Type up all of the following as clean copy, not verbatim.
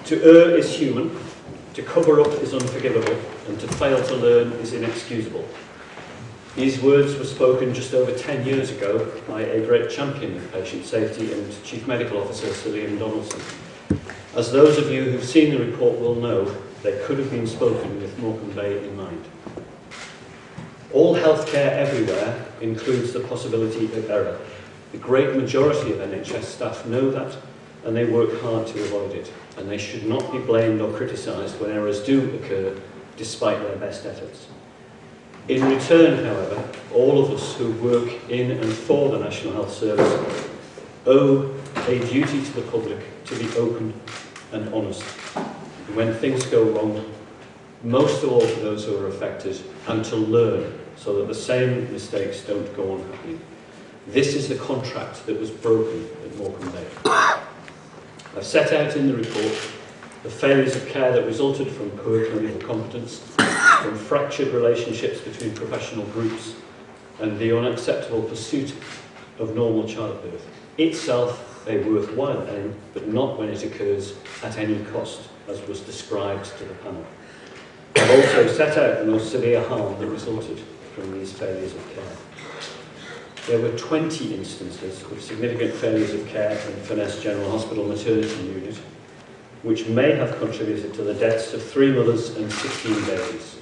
To err is human, to cover up is unforgivable, and to fail to learn is inexcusable. These words were spoken just over 10 years ago by a great champion of patient safety and Chief Medical Officer Sir Liam Donaldson. As those of you who've seen the report will know, they could have been spoken with Morecambe Bay in mind. All healthcare everywhere includes the possibility of error. The great majority of NHS staff know that, and they work hard to avoid it, and they should not be blamed or criticised when errors do occur, despite their best efforts. In return, however, all of us who work in and for the National Health Service owe a duty to the public to be open and honest. And when things go wrong, most of all to those who are affected, and to learn so that the same mistakes don't go on happening. This is the contract that was broken at Morecambe Bay. I've set out in the report the failures of care that resulted from poor clinical competence, from fractured relationships between professional groups, and the unacceptable pursuit of normal childbirth. Itself a worthwhile aim, but not when it occurs at any cost, as was described to the panel. I've also set out the most severe harm that resulted from these failures of care. There were 20 instances of significant failures of care in Furness General Hospital maternity unit, which may have contributed to the deaths of 3 mothers and 16 babies.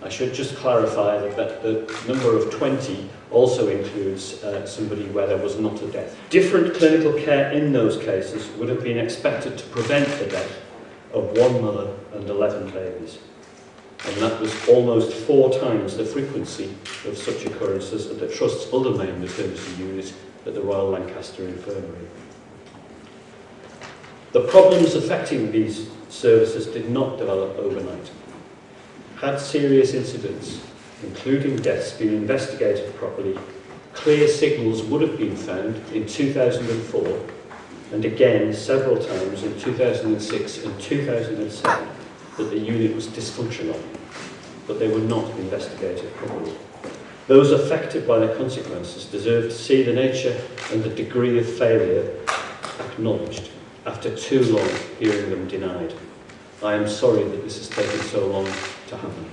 I should just clarify that the number of 20 also includes somebody where there was not a death. Different clinical care in those cases would have been expected to prevent the death of 1 mother and 11 babies. And that was almost 4 times the frequency of such occurrences at the Trust's other main maternity unit at the Royal Lancaster Infirmary. The problems affecting these services did not develop overnight. Had serious incidents, including deaths, been investigated properly, clear signals would have been found in 2004 and again several times in 2006 and 2007 that the unit was dysfunctional, but they were not investigated properly. Those affected by the consequences deserve to see the nature and the degree of failure acknowledged after too long hearing them denied. I am sorry that this has taken so long to happen.